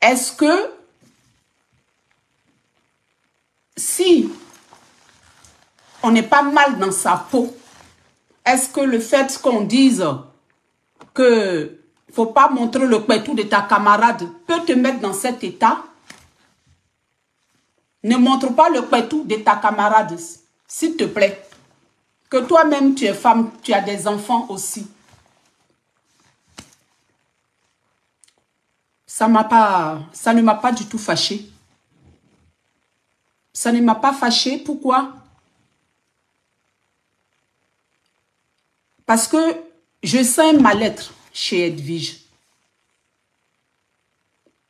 est-ce que si on n'est pas mal dans sa peau, est-ce que le fait qu'on dise que faut pas montrer le pétou de ta camarade peut te mettre dans cet état? Ne montre pas le pétou de ta camarade, s'il te plaît. Que toi-même, tu es femme, tu as des enfants aussi. Ça ne m'a pas du tout fâché. Ça ne m'a pas fâché. Pourquoi? Parce que je sens un mal-être chez Edwige.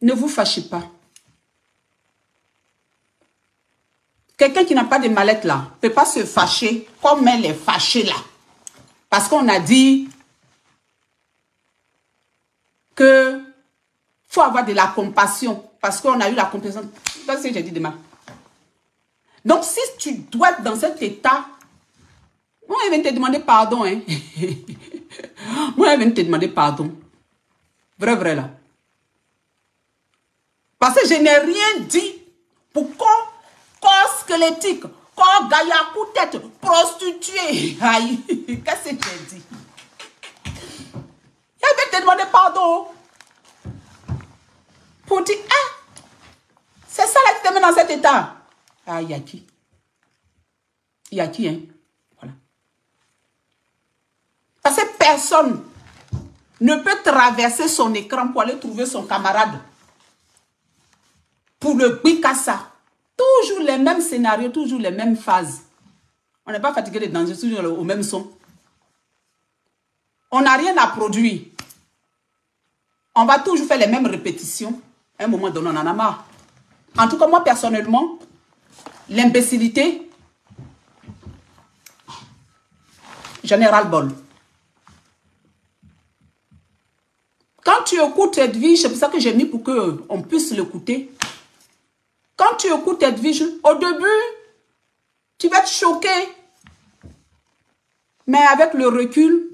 Ne vous fâchez pas. Quelqu'un qui n'a pas de mal-être là ne peut pas se fâcher comme elle est fâchée là. Parce qu'on a dit que faut avoir de la compassion. Parce qu'on a eu la compassion. C'est ce que j'ai dit demain. Donc si tu dois être dans cet état, moi je viens te demander pardon. Hein. Moi je viens te demander pardon. Vrai, vrai là. Parce que je n'ai rien dit pour corps squelettique, corps gaillard, coup tête, prostituée. Aïe, qu'est-ce que j'ai dit? Je vais te demander pardon. Pour dire, ah, c'est ça là qui te met dans cet état. Ah, il y a qui? Il y a qui, hein? Voilà. Parce que personne ne peut traverser son écran pour aller trouver son camarade. Pour le Bikassa. Toujours les mêmes scénarios, toujours les mêmes phases. On n'est pas fatigué de danser, toujours au même son. On n'a rien à produire. On va toujours faire les mêmes répétitions. À un moment donné, on en a marre. En tout cas, moi, personnellement, l'imbécilité, j'en ai ras-le-bol. Quand tu écoutes Edwige, c'est pour ça que j'ai mis pour qu'on puisse l'écouter. Quand tu écoutes Edwige, au début, tu vas être choqué. Mais avec le recul,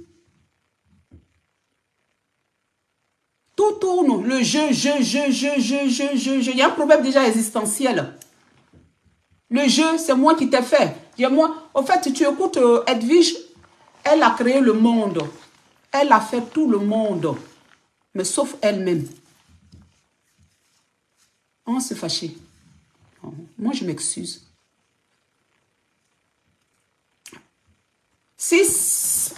tout tourne. Le jeu. Il y a un problème déjà existentiel. Le jeu, c'est moi qui t'ai fait. Au fait, si tu écoutes Edwige, elle a créé le monde. Elle a fait tout le monde. Mais sauf elle-même. On s'est fâché. Moi, je m'excuse. Si ce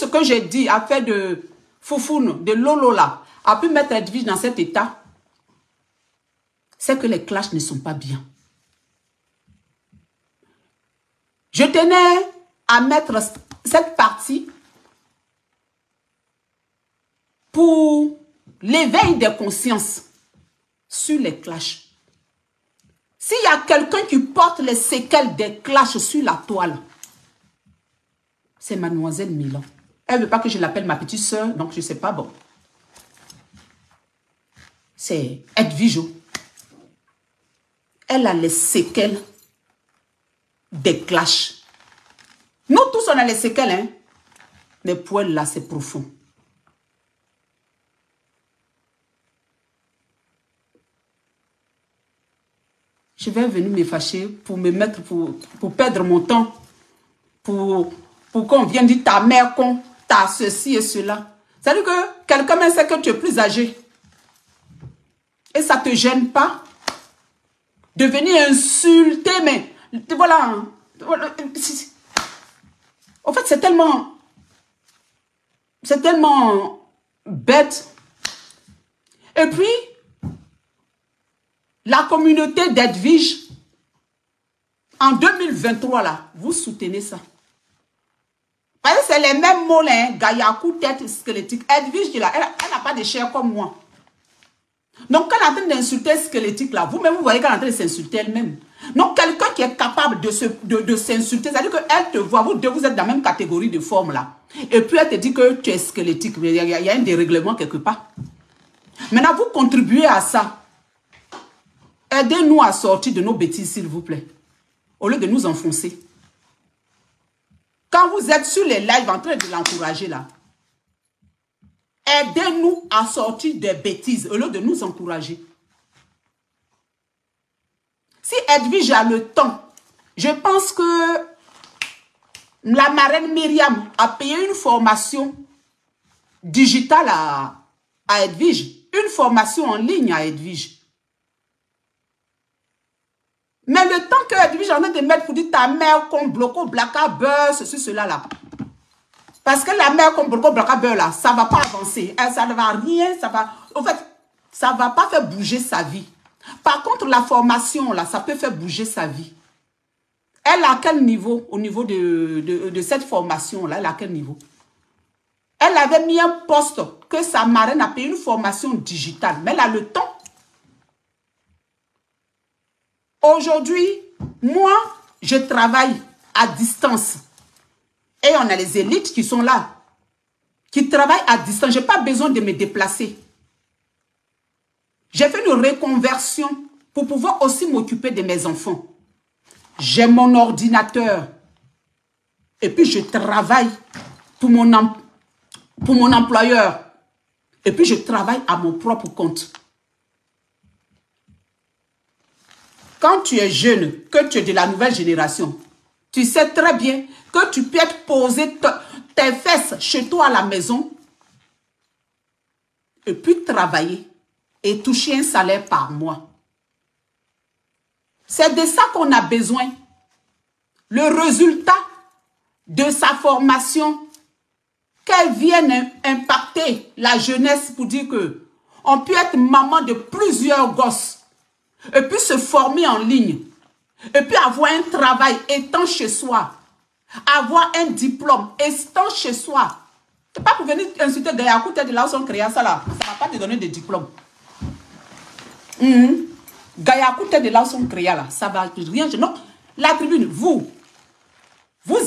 que j'ai dit a fait de Foufoune, de Lolo là, a pu mettre Edwige dans cet état, c'est que les clashs ne sont pas bien. Je tenais à mettre cette partie pour l'éveil des consciences sur les clashs. S'il y a quelqu'un qui porte les séquelles des clashs sur la toile, c'est Mademoiselle Milan. Elle ne veut pas que je l'appelle ma petite soeur, donc je ne sais pas, bon. C'est Edwige. Elle a les séquelles des clashs. Nous tous, on a les séquelles, hein. Mais pour elle, là, c'est profond. Je vais venir me fâcher pour me mettre, pour perdre mon temps. Pour qu'on vienne dire ta mère con, ta ceci et cela. C'est-à-dire que quelqu'un même sait que tu es plus âgé. Et ça ne te gêne pas de venir insulter, mais voilà. En fait, c'est tellement bête. Et puis, la communauté d'Edwige, en 2023, là, vous soutenez ça. Parce que c'est les mêmes mots, là, hein, Gaillakou, tête squelettique. Edwige, là, elle n'a pas de chair comme moi. Donc, quand elle est en train d'insulter squelettique, là, vous-même, vous voyez qu'elle est en train de s'insulter elle-même. Donc, quelqu'un qui est capable de s'insulter, c'est-à-dire qu'elle te voit, vous deux, vous êtes dans la même catégorie de forme, là. Et puis, elle te dit que tu es squelettique. Il y a un dérèglement quelque part. Maintenant, vous contribuez à ça. Aidez-nous à sortir de nos bêtises, s'il vous plaît. Au lieu de nous enfoncer. Quand vous êtes sur les lives en train de l'encourager, là. Aidez-nous à sortir des bêtises au lieu de nous encourager. Si Edwige a le temps, je pense que la marraine Myriam a payé une formation digitale à Edwige, une formation en ligne à Edwige. Mais le temps que Edwige en a de mettre pour dire ta mère comme bloco, blacka, beurre, ceci, cela là. Parce que la mère comme bloco, blacka, beurre là, ça ne va pas avancer. Ça ne va rien, ça va... En fait, ça ne va pas faire bouger sa vie. Par contre, la formation là, ça peut faire bouger sa vie. Elle a quel niveau au niveau de cette formation là? Elle a quel niveau? Elle avait mis un poste que sa marraine a payé une formation digitale. Mais elle a le temps. Aujourd'hui, moi, je travaille à distance. Et on a les élites qui sont là, qui travaillent à distance. Je n'ai pas besoin de me déplacer. J'ai fait une reconversion pour pouvoir aussi m'occuper de mes enfants. J'ai mon ordinateur. Et puis, je travaille pour mon employeur. Et puis, je travaille à mon propre compte. Quand tu es jeune, que tu es de la nouvelle génération, tu sais très bien que tu peux te poser tes fesses chez toi à la maison et puis travailler et toucher un salaire par mois. C'est de ça qu'on a besoin. Le résultat de sa formation, qu'elle vienne impacter la jeunesse pour dire que on peut être maman de plusieurs gosses et puis se former en ligne et puis avoir un travail étant chez soi, avoir un diplôme étant chez soi. Tu n'es pas pour venir insulter Gayakou, de là où sont créés ça là. Ça ne va pas te donner de diplôme. Gayakou, de là où sont créés là. Ça va rien. Non, la tribune, vous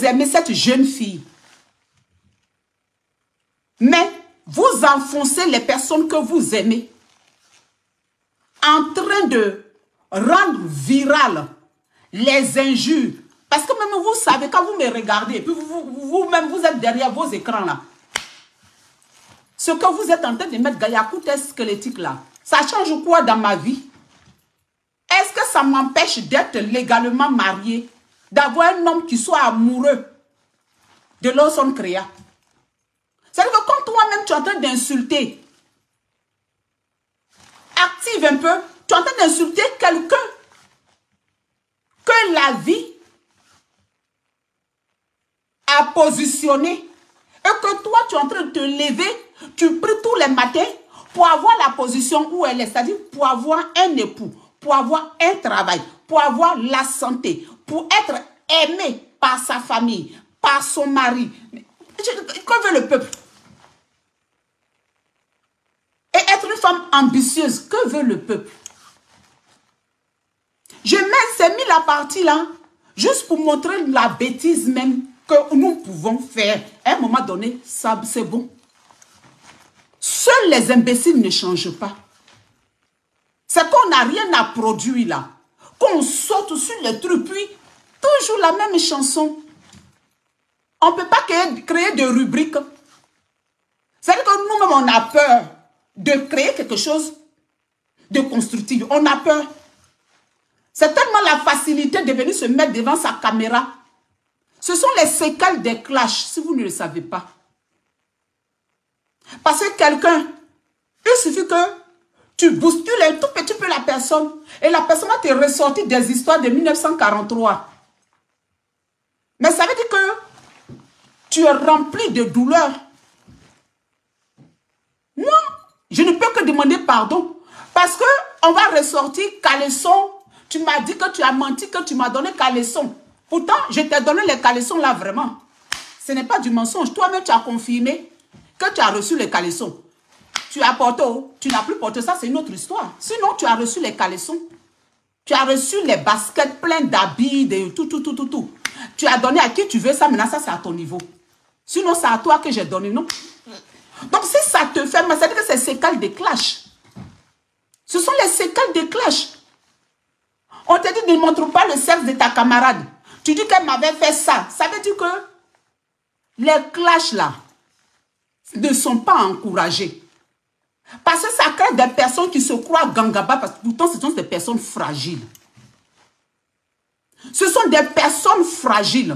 aimez cette jeune fille. Mais vous enfoncez les personnes que vous aimez en train de rendre viral les injures. Parce que même vous savez, quand vous me regardez, et puis vous-même, vous êtes derrière vos écrans là. Ce que vous êtes en train de mettre Gayakou test squelettique là, ça change quoi dans ma vie? Est-ce que ça m'empêche d'être légalement mariée, d'avoir un homme qui soit amoureux de Lawson Créa? C'est-à-dire que quand toi-même tu es en train d'insulter, active un peu, tu es en train d'insulter quelqu'un que la vie a positionné et que toi tu es en train de te lever, tu pries tous les matins pour avoir la position où elle est, c'est-à-dire pour avoir un époux, pour avoir un travail, pour avoir la santé, pour être aimé par sa famille, par son mari. Que veut le peuple? Et être une femme ambitieuse, que veut le peuple? Je m'ai mis la partie là, juste pour montrer la bêtise même que nous pouvons faire. À un moment donné, ça c'est bon. Seuls les imbéciles ne changent pas. C'est qu'on n'a rien à produire là. Qu'on saute sur les trucs, puis toujours la même chanson. On ne peut pas créer de rubriques. C'est-à-dire que nous-mêmes, on a peur de créer quelque chose de constructif. On a peur. C'est tellement la facilité de venir se mettre devant sa caméra. Ce sont les séquelles des clashs, si vous ne le savez pas. Parce que quelqu'un, il suffit que tu bouscules un tout petit peu la personne et la personne va te ressortir des histoires de 1943. Mais ça veut dire que tu es rempli de douleur. Moi, je ne peux que demander pardon. Parce qu'on va ressortir caleçon. Tu m'as dit que tu as menti, que tu m'as donné caleçon. Pourtant, je t'ai donné les caleçons là vraiment. Ce n'est pas du mensonge. Toi-même, tu as confirmé que tu as reçu les caleçons. Tu as porté, tu n'as plus porté, ça c'est une autre histoire. Sinon, tu as reçu les caleçons. Tu as reçu les baskets pleins d'habits, de tout. Tu as donné à qui tu veux ça, maintenant ça c'est à ton niveau. Sinon, c'est à toi que j'ai donné, non? Donc, si ça te fait mal, ça veut dire que c'est séquelles de clash. Ce sont les séquelles de clash. On te dit ne montre pas le sexe de ta camarade. Tu dis qu'elle m'avait fait ça. Ça veut dire que les clashs là, ne sont pas encouragés. Parce que ça crée des personnes qui se croient gangaba, parce que pourtant ce sont des personnes fragiles. Ce sont des personnes fragiles.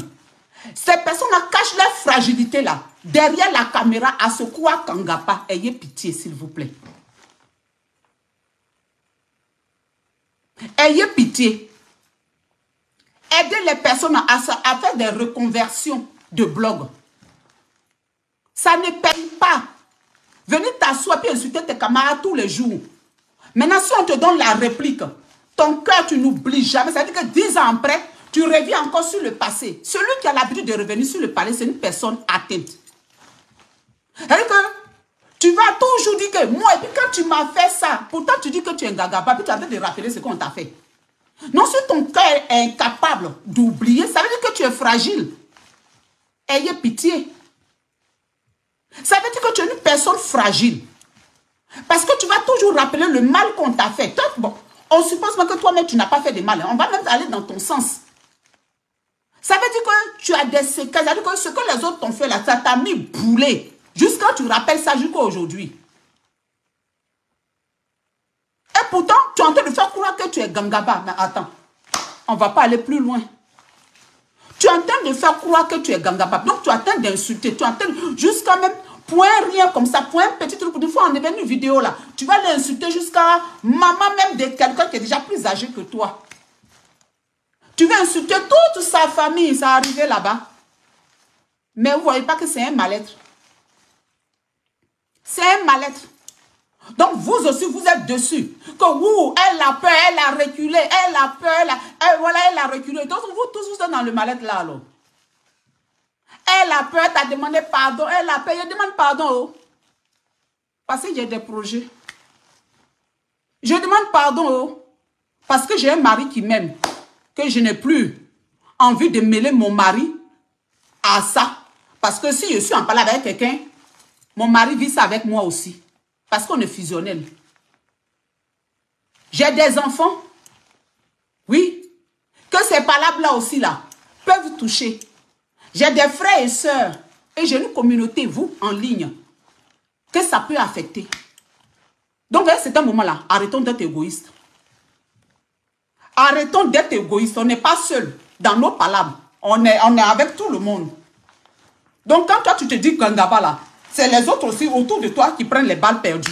Ces personnes-là cachent leur fragilité là. Derrière la caméra, à se croire gangaba. Ayez pitié, s'il vous plaît. Ayez pitié. Aidez les personnes à faire des reconversions de blog. Ça ne paye pas. Venez t'asseoir et insulter tes camarades tous les jours. Maintenant, si on te donne la réplique, ton cœur, tu n'oublies jamais. Ça veut dire que 10 ans après, tu reviens encore sur le passé. Celui qui a l'habitude de revenir sur le passé, c'est une personne atteinte. C'est-à-dire que tu vas toujours dire que moi, et puis quand tu m'as fait ça, pourtant tu dis que tu es un gagaba, puis tu as envie de rappeler ce qu'on t'a fait. Non, si ton cœur est incapable d'oublier, ça veut dire que tu es fragile. Ayez pitié. Ça veut dire que tu es une personne fragile. Parce que tu vas toujours rappeler le mal qu'on t'a fait. Toi, bon, on suppose même que toi-même, tu n'as pas fait de mal. On va même aller dans ton sens. Ça veut dire que tu as des séquelles. Ça veut dire que ce que les autres t'ont fait là, ça t'a mis boulet. Jusqu'à tu rappelles ça jusqu'à aujourd'hui. Et pourtant, tu es en train de faire croire que tu es gangaba. Mais attends, on ne va pas aller plus loin. Tu es en train de faire croire que tu es gangaba. Donc, tu es en train d'insulter. Tu es en train jusqu'à même, pour un rien comme ça, pour un petit truc. Une fois, on est venu une vidéo là. Tu vas l'insulter jusqu'à maman même de quelqu'un qui est déjà plus âgé que toi. Tu vas insulter toute sa famille. Ça arrivé là-bas. Mais vous ne voyez pas que c'est un mal-être. C'est un mal-être. Donc, vous aussi, vous êtes dessus. Que vous, elle a peur, elle a reculé, elle a peur, elle a reculé. Donc, vous tous, vous êtes dans le mal-être là, alors. Elle a peur, t'as demandé pardon, elle a peur, je demande pardon. Oh. Parce que j'ai des projets. Je demande pardon, oh. Parce que j'ai un mari qui m'aime. Que je n'ai plus envie de mêler mon mari à ça. Parce que si je suis en parlant avec quelqu'un, mon mari vit ça avec moi aussi. Parce qu'on est fusionnel. J'ai des enfants. Oui. Que ces palabres-là aussi, là, peuvent toucher. J'ai des frères et sœurs. Et j'ai une communauté, vous, en ligne. Que ça peut affecter. Donc, à cet moment-là, arrêtons d'être égoïstes. Arrêtons d'être égoïstes. On n'est pas seul dans nos palabres. On est avec tout le monde. Donc, quand toi, tu te dis gangaba, là, c'est les autres aussi autour de toi qui prennent les balles perdues.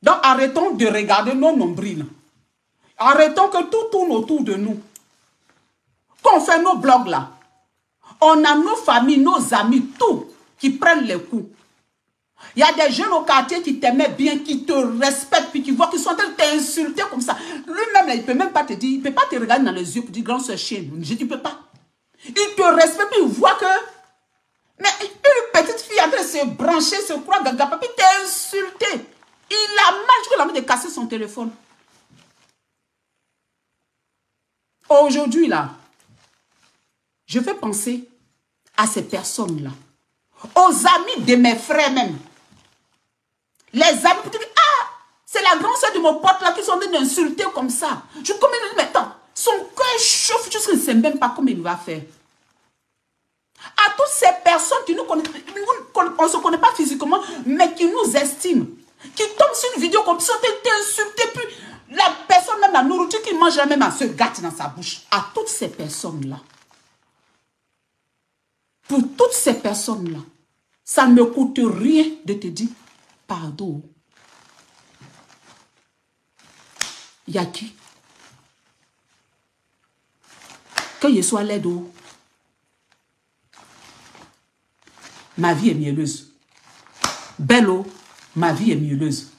Donc, arrêtons de regarder nos nombrils. Arrêtons que tout tourne autour de nous. Quand on fait nos blogs là, on a nos familles, nos amis, tout qui prennent les coups. Il y a des jeunes au quartier qui t'aimaient bien, qui te respectent, puis qui voient qu'ils sont en train de t'insulter comme ça. Lui-même, il ne peut même pas te dire, il ne peut pas te regarder dans les yeux pour dire, grand soeur chienne. Je dis, il ne peut pas. Il te respecte, puis il voit que... Mais une petite fille en train de se brancher, se croire gaga, puis t'es insulté. Il a mal jusqu'à l'envie de casser son téléphone. Aujourd'hui, là, je fais penser à ces personnes-là. Aux amis de mes frères même. Les amis, pour te dire, ah, c'est la grande soeur de mon pote là qui sont en train d'insulter comme ça. Je commets mais attends, son cœur chauffe jusqu'à ne sait même pas comment il va faire. À toutes ces personnes qui nous connaissent, on ne se connaît pas physiquement, mais qui nous estiment, qui tombent sur une vidéo comme ça, t'insulter, puis la personne, même la nourriture qu'il mange, même elle se gâte dans sa bouche. À toutes ces personnes-là, pour toutes ces personnes-là, ça ne me coûte rien de te dire pardon. Il y a qui? Que je sois laide, ma vie est mielleuse. Belle, ma vie est mielleuse.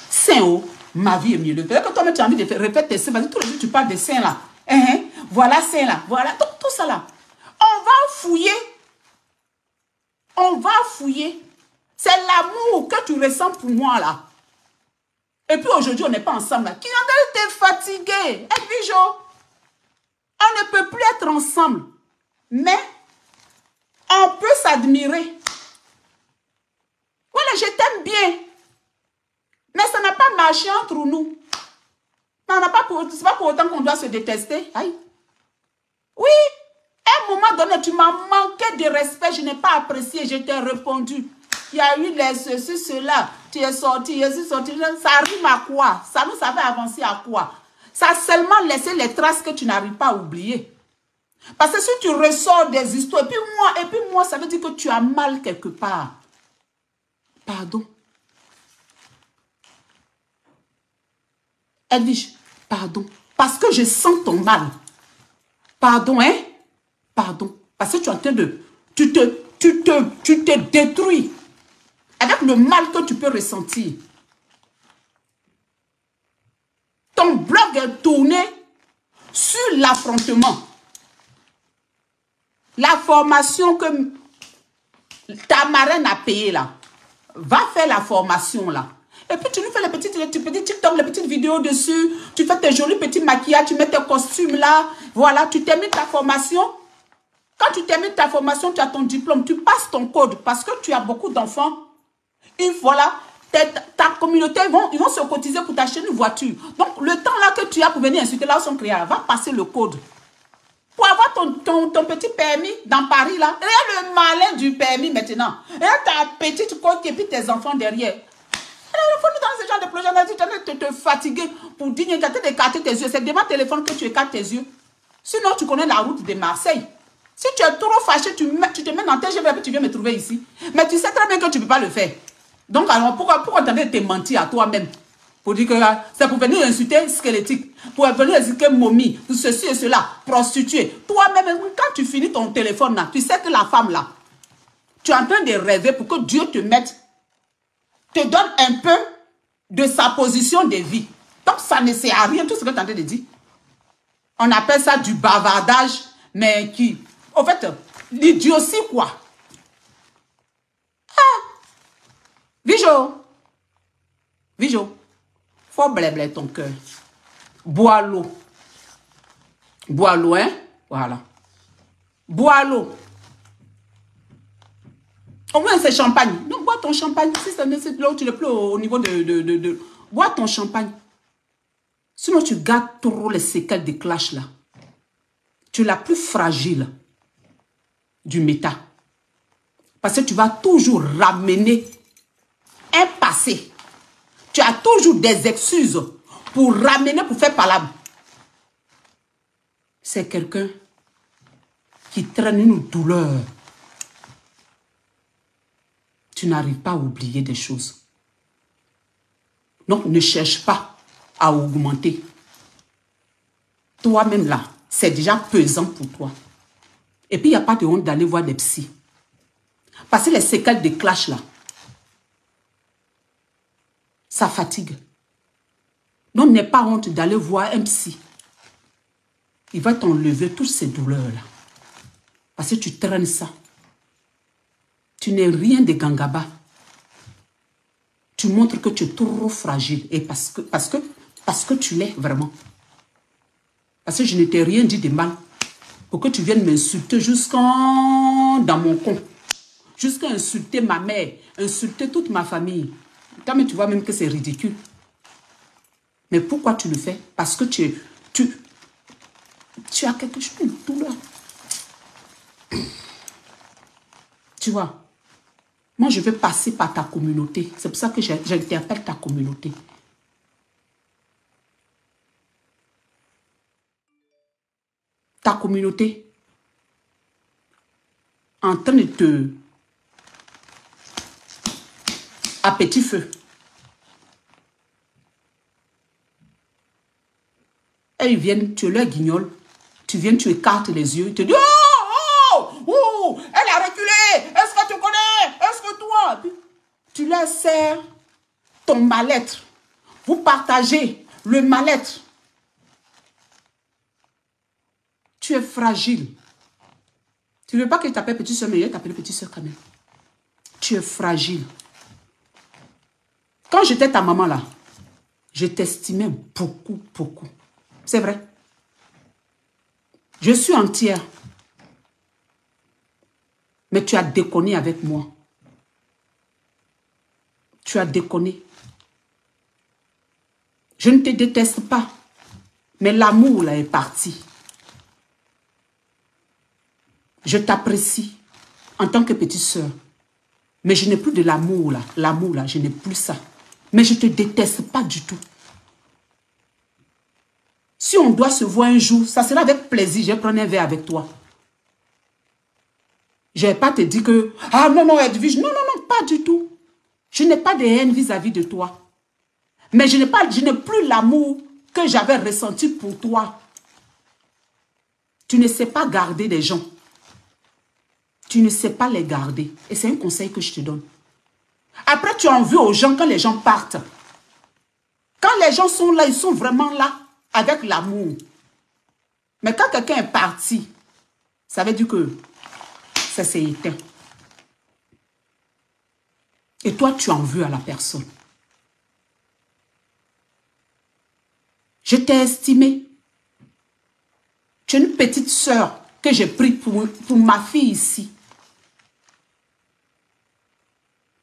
Saint, ma vie est mielleuse. Peut-être que toi-même tu as envie de répéter tes seins. Vas-y, tous les jours tu parles des seins là. Voilà seins là. Voilà tout ça là. On va fouiller. On va fouiller. C'est l'amour que tu ressens pour moi là. Et puis aujourd'hui on n'est pas ensemble là. Qui en a été fatigué? Edvijo. On ne peut plus être ensemble. Mais on peut s'admirer. Voilà, je t'aime bien. Mais ça n'a pas marché entre nous. Ce n'est pas pour autant qu'on doit se détester. Aïe. Oui, à un moment moment donné, tu m'as manqué de respect, je n'ai pas apprécié, je t'ai répondu. Il y a eu les ceci, cela, tu es sorti, je suis sorti. Ça rime à quoi? Ça nous avait avancé à quoi? Ça a seulement laissé les traces que tu n'arrives pas à oublier. Parce que si tu ressors des histoires, et puis moi, ça veut dire que tu as mal quelque part. Pardon. Edwige, pardon. Parce que je sens ton mal. Pardon, hein? Pardon. Parce que tu es en train de... Tu te détruis. Avec le mal que tu peux ressentir. Ton blog est tourné sur l'affrontement. La formation que ta marraine a payée là. Va faire la formation là. Et puis tu nous fais les petits TikTok, les petites vidéos dessus. Tu fais tes jolis petits maquillages, tu mets tes costumes là. Voilà, tu termines ta formation. Quand tu termines ta formation, tu as ton diplôme. Tu passes ton code parce que tu as beaucoup d'enfants. Et voilà, ta communauté, ils vont se cotiser pour t'acheter une voiture. Donc le temps là que tu as pour venir insulter là où sont créés, va passer le code. Pour avoir ton petit permis dans Paris là, regarde le malin du permis maintenant. Regarde ta petite côte et puis tes enfants derrière. Il faut nous dans ce genre de projet, tu es en train de te fatiguer pour dire, tu es en train d'écarter tes yeux. C'est devant le téléphone que tu écartes tes yeux. Sinon, tu connais la route de Marseille. Si tu es trop fâché, tu te mets dans tes jambes et puis tu viens me trouver ici. Mais tu sais très bien que tu ne peux pas le faire. Donc, alors, pourquoi tu es en train de te mentir à toi-même? Pour dire que c'est pour venir insulter squelettique, pour venir insulter momie, pour ceci et cela, prostituée. Toi-même, quand tu finis ton téléphone là, tu sais que la femme là, tu es en train de rêver pour que Dieu te mette, te donne un peu de sa position de vie. Donc, ça ne sert à rien, tout ce que tu es en train de dire. On appelle ça du bavardage, mais qui, en fait, l'idiotie quoi. Ah! Vijo. Faut blébler ton cœur. Bois l'eau. Bois l'eau, hein? Voilà. Bois l'eau. Au moins, c'est champagne. Donc, bois ton champagne. Si c'est là tu n'es plus au niveau de... Bois ton champagne. Sinon, tu gardes trop les séquelles des clashs, là. Tu es la plus fragile du méta. Parce que tu vas toujours ramener un passé. Tu as toujours des excuses pour ramener, pour faire palabre. C'est quelqu'un qui traîne une douleur. Tu n'arrives pas à oublier des choses. Donc, ne cherche pas à augmenter. Toi-même là, c'est déjà pesant pour toi. Et puis, il n'y a pas de honte d'aller voir des psys. Parce que les séquelles de clash là, ça fatigue. Donc, n'aie pas honte d'aller voir un psy. Il va t'enlever toutes ces douleurs-là. Parce que tu traînes ça. Tu n'es rien de gangaba. Tu montres que tu es trop fragile. Et parce que tu l'es vraiment. Parce que je ne t'ai rien dit de mal. Pour que tu viennes m'insulter jusqu'à dans mon con. Jusqu'à insulter ma mère. Insulter toute ma famille. Mais tu vois même que c'est ridicule. Mais pourquoi tu le fais? Parce que tu as quelque chose de douleur. Tu vois? Moi, je vais passer par ta communauté. C'est pour ça que j'interpelle ta communauté. Ta communauté en train de te... à petit feu. Et ils viennent, tu leur guignoles. Tu viens, tu écartes les yeux. Tu te dis, oh, elle a reculé. Est-ce que tu connais? Est-ce que toi? Tu leur sers ton mal-être. Vous partagez le mal-être. Tu es fragile. Tu ne veux pas que je t'appelle petite soeur, mais je vais t'appeler petite soeur quand même. Tu es fragile. Quand j'étais ta maman là, je t'estimais beaucoup, beaucoup. C'est vrai. Je suis entière. Mais tu as déconné avec moi. Tu as déconné. Je ne te déteste pas. Mais l'amour là est parti. Je t'apprécie en tant que petite sœur. Mais je n'ai plus de l'amour là. L'amour là, je n'ai plus ça. Mais je ne te déteste pas du tout. Si on doit se voir un jour, ça sera avec plaisir. Je vais prendre un verre avec toi. Je ne vais pas te dire que... Ah non, non, Edwige. Non, non, non, pas du tout. Je n'ai pas de haine vis-à-vis de toi. Mais je n'ai plus l'amour que j'avais ressenti pour toi. Tu ne sais pas garder des gens. Tu ne sais pas les garder. Et c'est un conseil que je te donne. Après, tu en veux aux gens quand les gens partent. Quand les gens sont là, ils sont vraiment là avec l'amour. Mais quand quelqu'un est parti, ça veut dire que ça s'est éteint. Et toi, tu en veux à la personne. Je t'ai estimé. Tu es une petite sœur que j'ai pris pour ma fille ici.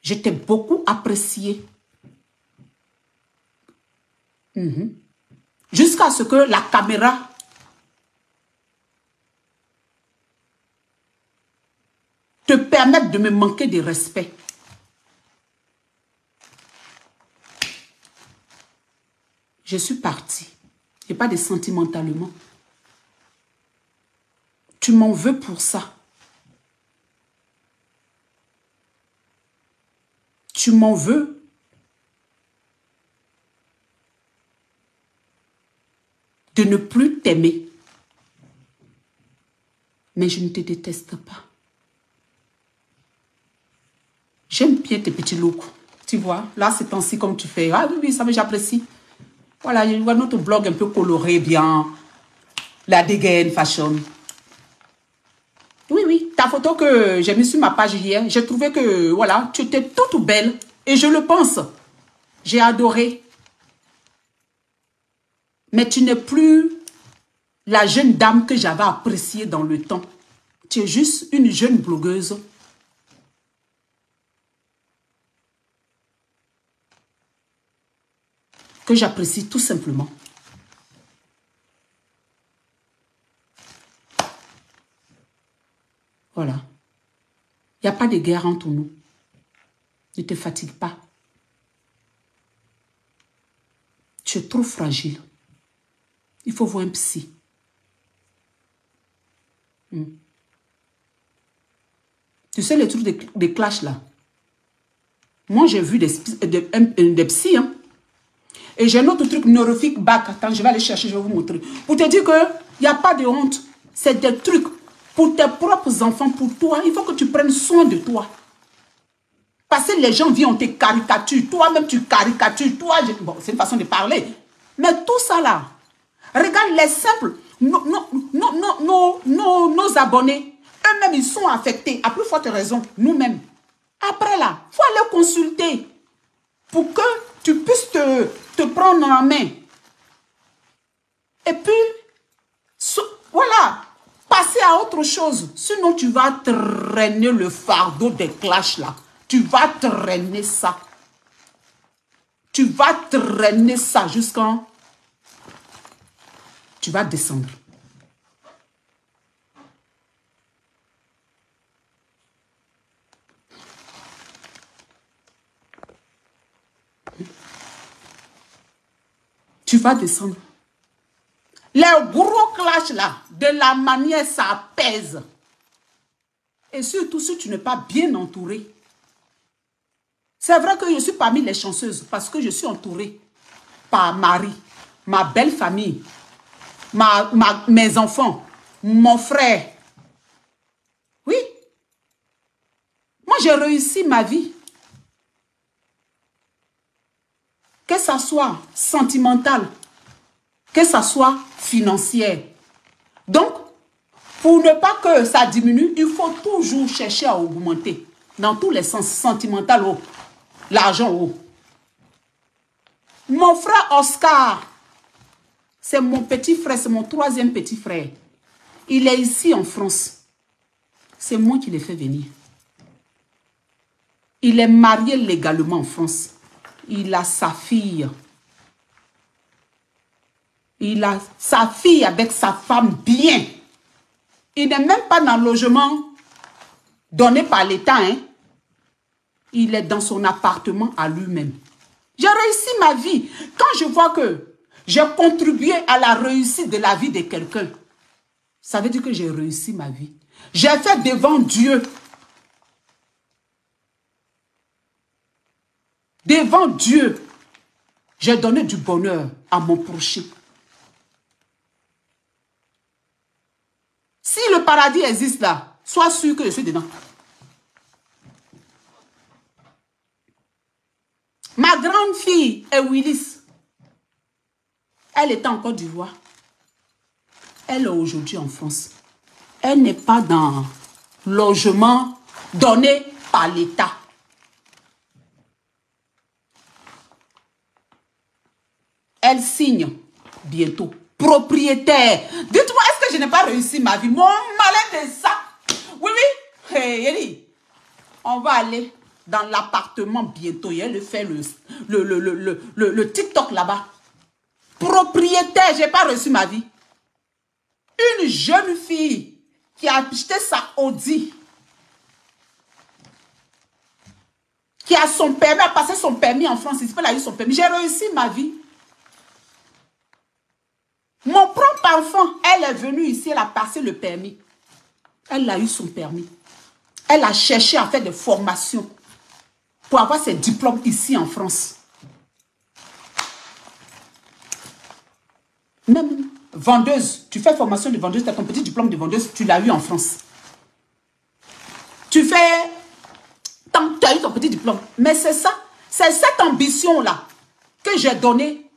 Je t'ai beaucoup apprécié. Jusqu'à ce que la caméra te permette de me manquer de respect. Je suis partie. Et pas de sentimentalement. Tu m'en veux pour ça. Tu m'en veux. De ne plus t'aimer. Mais je ne te déteste pas. J'aime bien tes petits looks. Tu vois, là, c'est temps-ci comme tu fais. Ah oui, ça, j'apprécie. Voilà, je vois notre blog un peu coloré, bien. La dégaine fashion. Oui, oui, ta photo que j'ai mise sur ma page hier, j'ai trouvé que, voilà, tu étais toute belle. Et je le pense. J'ai adoré. Mais tu n'es plus la jeune dame que j'avais appréciée dans le temps. Tu es juste une jeune blogueuse. Que j'apprécie tout simplement. Voilà. Il n'y a pas de guerre entre nous. Ne te fatigue pas. Tu es trop fragile. Il faut voir un psy. Tu sais les trucs des clashs là. Moi j'ai vu des psys. Hein. Et j'ai un autre truc neurofeedback. Back. Attends, je vais aller chercher, je vais vous montrer. Pour te dire qu'il n'y a pas de honte. C'est des trucs pour tes propres enfants, pour toi. Il faut que tu prennes soin de toi. Parce que les gens viennent, on te caricature. Toi-même, tu caricatures. Toi, bon, c'est une façon de parler. Mais tout ça là, regarde les simples. Nos abonnés, eux-mêmes, ils sont affectés. À plus forte raison, nous-mêmes. Après là, il faut aller consulter pour que tu puisses te prendre en main. Et puis, voilà, passer à autre chose. Sinon, tu vas traîner le fardeau des clashs là. Tu vas traîner ça. Tu vas traîner ça jusqu'en... Tu vas descendre. Tu vas descendre. Les gros clashs là, de la manière ça pèse. Et surtout si tu n'es pas bien entouré. C'est vrai que je suis parmi les chanceuses parce que je suis entourée par Marie, ma belle famille, mes enfants, mon frère. Oui. Moi, j'ai réussi ma vie. Que ça soit sentimental, que ça soit financière. Donc, pour ne pas que ça diminue, il faut toujours chercher à augmenter. Dans tous les sens, sentimental, l'argent. Mon frère Oscar, c'est mon petit frère, c'est mon troisième petit frère. Il est ici en France. C'est moi qui l'ai fait venir. Il est marié légalement en France. Il a sa fille. Il a sa fille avec sa femme bien. Il n'est même pas dans le logement donné par l'État. Hein. Il est dans son appartement à lui-même. J'ai réussi ma vie. Quand je vois que j'ai contribué à la réussite de la vie de quelqu'un, ça veut dire que j'ai réussi ma vie. J'ai fait devant Dieu. Devant Dieu, j'ai donné du bonheur à mon prochain. Si le paradis existe là, sois sûr que je suis dedans. Ma grande fille est Willis. Elle était en Côte d'Ivoire. Elle est aujourd'hui en France. Elle n'est pas dans le logement donné par l'État. Elle signe bientôt. Propriétaire. Dites-moi, est-ce que je n'ai pas réussi ma vie? Mon malin de ça. Oui, oui. Hey, Eli, on va aller dans l'appartement bientôt. Elle fait le TikTok là-bas. Propriétaire, je n'ai pas reçu ma vie. Une jeune fille qui a acheté sa Audi, qui a son permis, a passé son permis en France, elle a eu son permis. J'ai réussi ma vie. Mon propre enfant, elle est venue ici, elle a passé le permis. Elle a eu son permis. Elle a cherché à faire des formations pour avoir ses diplômes ici en France. Même vendeuse, tu fais formation de vendeuse, tu as ton petit diplôme de vendeuse, tu l'as eu en France. Tu fais, tu as eu ton petit diplôme. Mais c'est ça, c'est cette ambition-là que j'ai donnée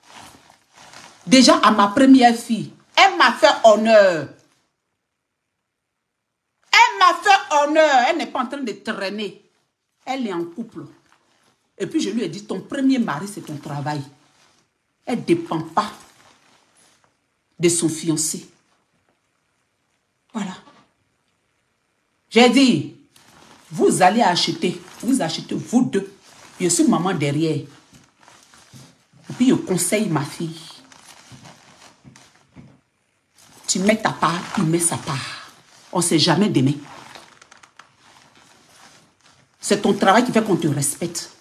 déjà à ma première fille. Elle m'a fait honneur. Elle m'a fait honneur. Elle n'est pas en train de traîner. Elle est en couple. Et puis je lui ai dit, ton premier mari, c'est ton travail. Elle ne dépend pas de son fiancé. Voilà. J'ai dit, vous allez acheter, vous achetez vous deux. Je suis maman derrière. Et puis je conseille ma fille. Tu mets ta part, il met sa part. On ne sait jamais d'aimer. C'est ton travail qui fait qu'on te respecte.